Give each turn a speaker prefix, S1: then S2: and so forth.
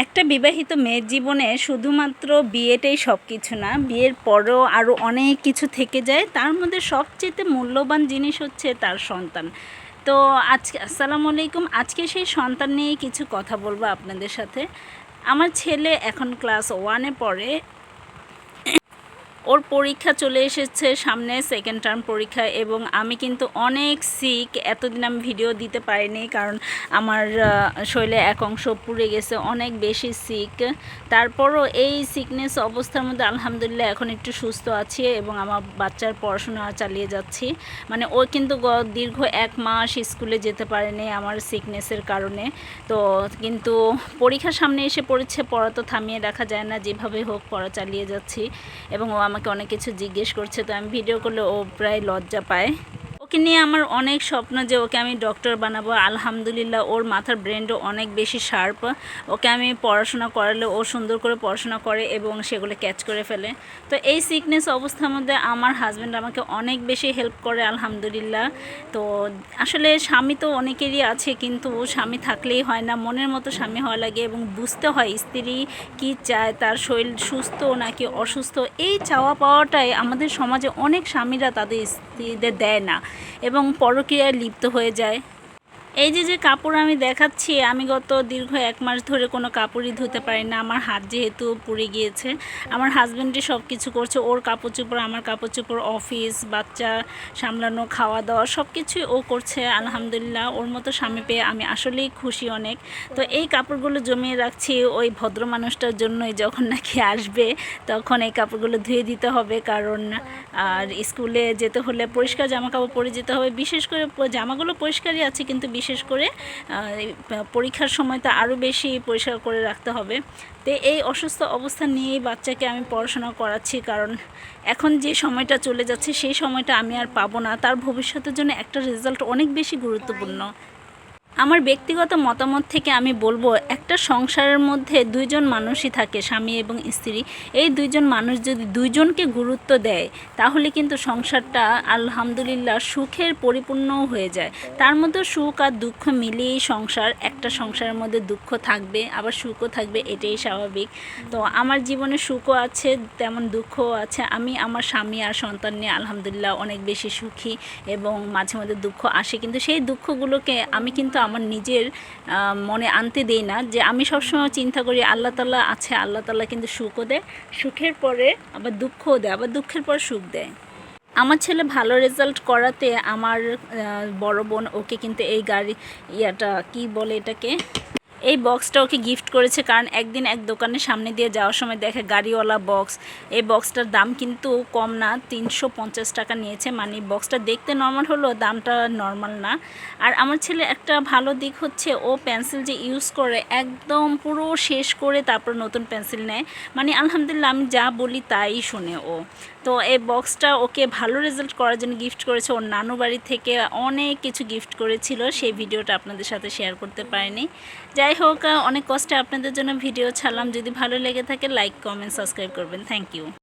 S1: একটা বিবাহিত মেয়ের জীবনে শুধুমাত্র বিয়েটাই সব কিছু না, বিয়ের পরেও আরও অনেক কিছু থেকে যায়। তার মধ্যে সবচেয়ে মূল্যবান জিনিস হচ্ছে তার সন্তান। তো আজকে আসসালামু আলাইকুম, আজকে সেই সন্তান নিয়েই কিছু কথা বলবো আপনাদের সাথে। আমার ছেলে এখন ক্লাস 1-এ পড়ে। ওর পরীক্ষা চলে এসেছে সামনে, সেকেন্ড টার্ম পরীক্ষা, এবং আমি কিন্তু অনেক সিক। এতদিন আমি ভিডিও দিতে পারিনি কারণ আমার শরীরে এক অংশ পুড়ে গেছে, অনেক বেশি সিক। তারপরও এই সিকনেস অবস্থার মধ্যে আলহামদুলিল্লাহ এখন একটু সুস্থ আছি এবং আমার বাচ্চার পড়াশোনা চালিয়ে যাচ্ছি। মানে ও কিন্তু দীর্ঘ 1 মাস স্কুলে যেতে পারেনি আমার সিকনেসের কারণে। তো কিন্তু পরীক্ষার সামনে এসে পড়েছে, পড়া তো থামিয়ে রাখা যায় না, যেভাবে হোক পড়া চালিয়ে যাচ্ছি। এবং ও আমাকে অনেক কিছু জিজ্ঞেস করছে, তো আমি ভিডিও করলে ও প্রায় লজ্জা পায়। ওকে নিয়ে আমার অনেক স্বপ্ন যে ওকে আমি ডক্টর বানাবো। আলহামদুলিল্লাহ ওর মাথার ব্রেনও অনেক বেশি শার্প। ওকে আমি পড়াশোনা করালে ও সুন্দর করে পড়াশোনা করে এবং সেগুলো ক্যাচ করে ফেলে। তো এই সিকনেস অবস্থার মধ্যে আমার হাজব্যান্ড আমাকে অনেক বেশি হেল্প করে আলহামদুলিল্লাহ। তো আসলে স্বামী তো অনেকেরই আছে, কিন্তু স্বামী থাকলেই হয় না, মনের মতো স্বামী হওয়া লাগে এবং বুঝতে হয় স্ত্রী কী চায়, তার শরীর সুস্থ নাকি অসুস্থ। এই চাওয়া পাওয়াটাই আমাদের সমাজে অনেক স্বামীরা তাদের স্ত্রীদের দেয় না এবং পরকীয়ায় লিপ্ত হয়ে যায়। এই যে কাপড় আমি দেখাচ্ছি, আমি গত দীর্ঘ 1 মাস ধরে কোনো কাপড়ই ধুতে পারি না। আমার হাত যেহেতু পুড়ে গিয়েছে, আমার হাজব্যান্ডই সব কিছু করছে। ওর কাপড় চোপড়, আমার কাপড় চোপড়, অফিস, বাচ্চা সামলানো, খাওয়া দাওয়া সব কিছুই ও করছে আলহামদুলিল্লাহ। ওর মতো স্বামী পেয়ে আমি আসলেই খুশি অনেক। তো এই কাপড়গুলো জমিয়ে রাখছি ওই ভদ্র মানুষটার জন্যই, যখন নাকি আসবে তখন এই কাপড়গুলো ধুয়ে দিতে হবে। কারণ আর স্কুলে যেতে হলে পরিষ্কার জামা কাপড় পরে যেতে হবে। বিশেষ করে জামাগুলো পরিষ্কারই আছে, কিন্তু বিশেষ করে পরীক্ষার সময় তো আরও বেশি পরিষ্কার করে রাখতে হবে। তো এই অসুস্থ অবস্থা নিয়েই বাচ্চাকে আমি পড়াশোনা করাচ্ছি, কারণ এখন যে সময়টা চলে যাচ্ছে সেই সময়টা আমি আর পাবো না। তার ভবিষ্যতের জন্য একটা রেজাল্ট অনেক বেশি গুরুত্বপূর্ণ। আমার ব্যক্তিগত মতামত থেকে আমি বলবো, একটা সংসারের মধ্যে 2 জন মানুষই থাকে, স্বামী এবং স্ত্রী। এই 2 জন মানুষ যদি 2 জনকে গুরুত্ব দেয় তাহলে কিন্তু সংসারটা আলহামদুলিল্লাহ সুখের পরিপূর্ণ হয়ে যায়। তার মধ্যে সুখ আর দুঃখ মিলিয়েই সংসার। একটা সংসারের মধ্যে দুঃখ থাকবে, আবার সুখও থাকবে, এটাই স্বাভাবিক। তো আমার জীবনে সুখও আছে, তেমন দুঃখও আছে। আমি আমার স্বামী আর সন্তান নিয়ে আলহামদুলিল্লাহ অনেক বেশি সুখী, এবং মাঝে মধ্যে দুঃখ আসে, কিন্তু সেই দুঃখগুলোকে আমি কিন্তু আমার নিজের মনে আনতে দেই না। যে আমি সবসময় চিন্তা করি আল্লাহ তাআলা আছে, আল্লাহ তাআলা কিন্তু সুখও দেয়, সুখের পরে আবার দুঃখও দেয়, আবার দুঃখের পর সুখ দেয়। আমার ছেলে ভালো রেজাল্ট করাতে আমার বড় বোন ওকে কিন্তু এই গাড়ি কি বলে এটাকে, এই বক্সটা ওকে গিফট করেছে। কারণ একদিন এক দোকানের সামনে দিয়ে যাওয়ার সময় দেখে গাড়িওয়ালা বক্স। এই বক্সটার দাম কিন্তু কম না, 350 টাকা নিয়েছে। মানে বক্সটা দেখতে নর্মাল হলেও দামটা নর্মাল না। আর আমার ছেলে একটা ভালো দিক হচ্ছে, ও পেন্সিল যে ইউজ করে একদম পুরো শেষ করে তারপর নতুন পেন্সিল নেয়। মানে আলহামদুলিল্লাহ আমি যা বলি তাই শোনে ও। তো এই বক্সটা ওকে ভালো রেজাল্ট করার জন্য গিফট করেছে। ওর নানু বাড়ি থেকে অনেক কিছু গিফট করেছিল, সেই ভিডিওটা আপনাদের সাথে শেয়ার করতে পারিনি। যাই হোক, অনেক কষ্টে আপনাদের জন্য ভিডিও ছাড়লাম। যদি ভালো লেগে থাকে লাইক, কমেন্ট, সাবস্ক্রাইব করবেন। Thank you.